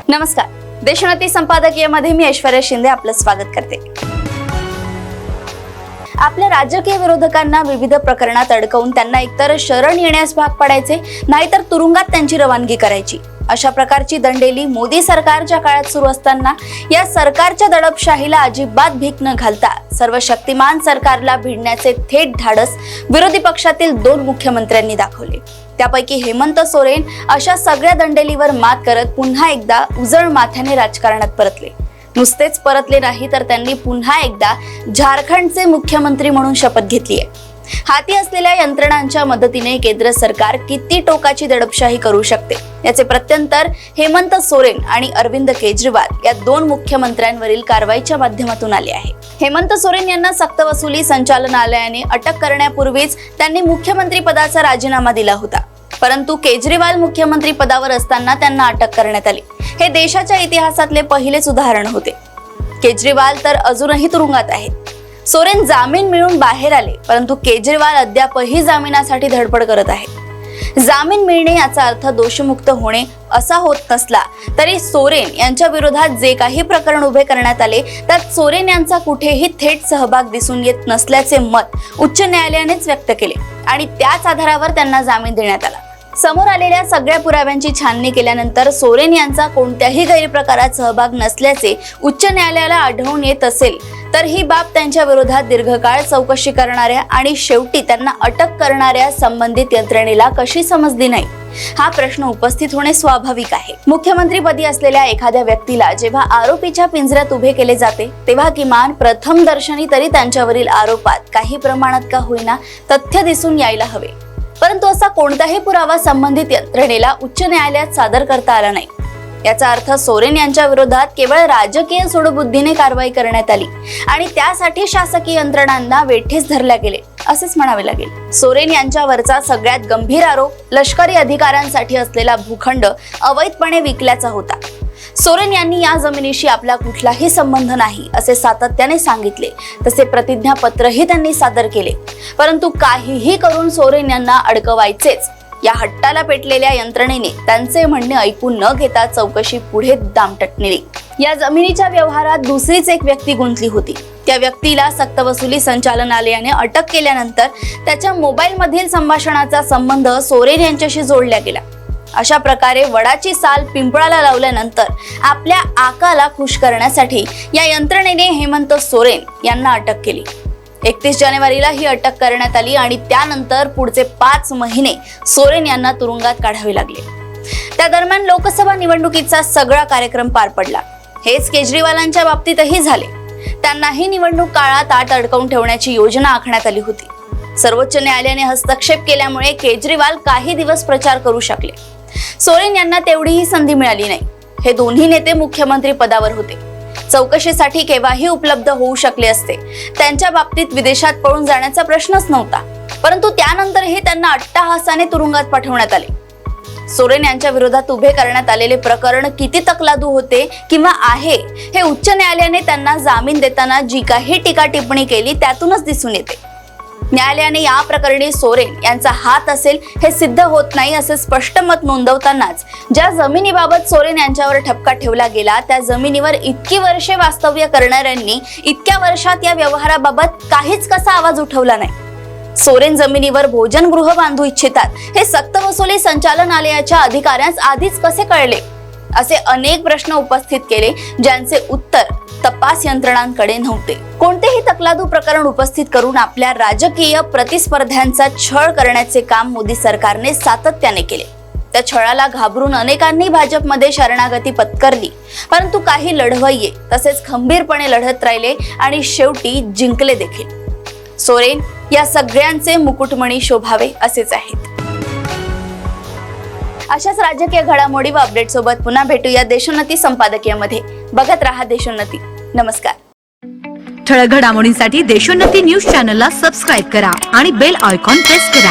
नमस्कार. देशोन्नती संपादकीयमध्ये मी ऐश्वर्या शिंदे आपलं स्वागत करते. आपल्या राजकीय विरोधकांना विविध प्रकरणात अडकवून त्यांना एकतर शरण येण्यास भाग पाडायचे, नाहीतर तुरुंगात त्यांची रवानगी करायची. अशा प्रकारची दंडेली मोदी सरकारच्या काळात सुरू असताना या सरकारच्या दडपशाहीला अजिबात भीक न घालता सर्व शक्तिमान सरकारला भिडण्याचे थेट धाडस विरोधी पक्षातील 2 मुख्यमंत्र्यांनी दाखवले. त्यापैकी हेमंत सोरेन अशा सगळ्या दंडेलीवर मात करत पुन्हा एकदा उजळ माथ्याने राजकारणात परतले. नुसतेच परतले नाही तर त्यांनी पुन्हा एकदा झारखंडचे मुख्यमंत्री म्हणून शपथ घेतली आहे. हाती असलेल्या यंत्रणांच्या मदतीने केंद्र सरकार किती टोकाची दडपशाही करू शकते याचे प्रत्यंतर हेमंत सोरेन आणि अरविंद केजरीवाल या 2 मुख्यमंत्र्यांवरील कारवाईच्या माध्यमातून आले आहे. हेमंत सोरेन यांना सक्तवसुली संचालनालयाने अटक करण्यापूर्वीच त्यांनी मुख्यमंत्री पदाचा राजीनामा दिला होता. परंतु केजरीवाल मुख्यमंत्री पदावर असताना त्यांना अटक करण्यात आली. हे देशाच्या इतिहासातले पहिलेच उदाहरण होते. केजरीवाल तर अजूनही तुरुंगात आहेत. सोरेन जामीन मिळून बाहेर आले, परंतु केजरीवाल अद्यापही जामिनासाठी धडपड करत आहे. जामीन मिळणे याचा अर्थ दोषमुक्त होणे असा होत नसला तरी सोरेन यांच्या विरोधात जे काही प्रकरण उभे करण्यात आले त्यात सोरेन यांचा कुठेही थेट सहभाग दिसून येत नसल्याचे मत उच्च न्यायालयानेच व्यक्त केले आणि त्याच आधारावर त्यांना जामीन देण्यात आला. समोर आलेल्या सगळ्या पुराव्यांची छाननी केल्यानंतर सोरेन यांचा कोणत्याही गैरप्रकारात सहभाग नसल्याचे उच्च न्यायालयाला आढळून येत असेल तर ही बाब त्यांच्या विरोधात दीर्घकाळ चौकशी करणाऱ्या आणि शेवटी त्यांना अटक करणाऱ्या संबंधित यंत्रणेला कशी समजली नाही हा प्रश्न उपस्थित होणे स्वाभाविक आहे. मुख्यमंत्रीपदी असलेल्या एखाद्या व्यक्तीला जेव्हा आरोपीच्या पिंजऱ्यात उभे केले जाते तेव्हा किमान प्रथम दर्शनी तरी त्यांच्यावरील आरोपात काही प्रमाणात का होईना तथ्य दिसून यायला हवे. परंतु असा कोणताही पुरावा संबंधित यंत्रणेला उच्च न्यायालयात सादर करता आला नाही. याचा अर्थ सोरेन यांच्या विरोधात केवळ राजकीय सूडबुद्धीने कारवाई करण्यात आली आणि त्यासाठी शासकीय यंत्रणांना वेठीस धरल्या गेले असेच म्हणावे लागेल. सोरेन यांच्यावरचा सगळ्यात गंभीर आरोप लष्करी अधिकाऱ्यांसाठी असलेला भूखंड अवैधपणे विकल्याचा होता. सोरेन यांनी या जमिनीशी आपला कुठलाही संबंध नाही असे सातत्याने सांगितले. तसे प्रतिज्ञापत्रही त्यांनी सादर केले. परंतु काहीही करून सोरेन यांना अडकवायचेच या हट्टाला पेटलेल्या यंत्रणेने त्यांचे म्हणणे ऐकून न घेता चौकशी पुढे दामटत नेली. या जमिनीच्या व्यवहारात दुसरीच एक व्यक्ती गुंतली होती. त्या व्यक्तीला सक्तवसुली संचालनालयाने अटक केल्यानंतर त्याच्या मोबाईलमधील संभाषणाचा संबंध सोरेन यांच्याशी जोडला गेला. अशा प्रकारे वडाची साल पिंपळाला लावल्यानंतर आपल्या आकाला खुश करण्यासाठी या यंत्रणेने हेमंत सोरेन यांना अटक केली. 31 जानेवारीला ही अटक करण्यात आली आणि त्यानंतर पुढचे 5 महिने सोरेन यांना तुरुंगात काढावे लागले. त्या दरम्यान लोकसभा निवडणुकीचा सगळा कार्यक्रम पार पडला. हेच केजरीवालांच्या बाबतीतही झाले. त्यांनाही निवडणूक काळात आत अडकवून ठेवण्याची योजना आखण्यात आली होती. सर्वोच्च न्यायालयाने हस्तक्षेप केल्यामुळे केजरीवाल काही दिवस प्रचार करू शकले. सोरेन यांना तेवढीही संधी मिळाली नाही. हे दोन्ही नेते मुख्यमंत्री पदावर होते. चौकशीसाठी केव्हाही उपलब्ध होऊ शकले असते. त्यांच्या बाबतीत विदेशात पळून जाण्याचा प्रश्नच नव्हता. परंतु त्यानंतरही त्यांना अट्टाहासाने तुरुंगात पाठवण्यात आले. सोरेन यांच्या विरोधात उभे करण्यात आलेले प्रकरण किती तकलादू होते किंवा आहे हे उच्च न्यायालयाने त्यांना जामीन देताना जी काही टीका टिप्पणी केली त्यातूनच दिसून येते. न्यायालयाने या प्रकरणी सोरेन यांचा हात असेल हे सिद्ध होत नाही असे स्पष्ट मत नोंदवतानाच ज्या जमिनीबाबत सोरेन यांच्यावर ठपका ठेवला गेला त्या जमिनीवर इतकी वर्षे वास्तव्य करणाऱ्यांनी इतक्या वर्षात या व्यवहाराबाबत काहीच कसा आवाज उठवला नाही. सोरेन जमिनीवर भोजनगृह बांधू इच्छितात हे सक्तवसुली संचालनालयाच्या अधिकाऱ्यांस आधीच कसे कळले असे अनेक प्रश्न उपस्थित केले ज्यांचे उत्तर तपास यंत्रणांकडे नव्हते. कोणतेही तकलादू प्रकरण उपस्थित करून आपल्या राजकीय प्रतिस्पर्ध्यांचा छळ करण्याचे काम मोदी सरकारने सातत्याने केले. त्या छळाला घाबरून अनेकांनी भाजपमध्ये शरणागती पत्करली. परंतु काही लढवय्ये तसेच खंबीरपणे लढत राहिले आणि शेवटी जिंकले देखील. सोरेन या सगळ्यांचे मुकुटमणी शोभावे असेच आहेत. अशाच राजकीय घडामोडी व अपडेट सोबत पुन्हा भेटूया देशोन्नती संपादकीयमध्ये. बघत रहा देशोन्नती. नमस्कार. ठळक घडामोडींसाठी देशोन्नती न्यूज चॅनलला सबस्क्राईब करा आणि बेल आयकॉन प्रेस करा.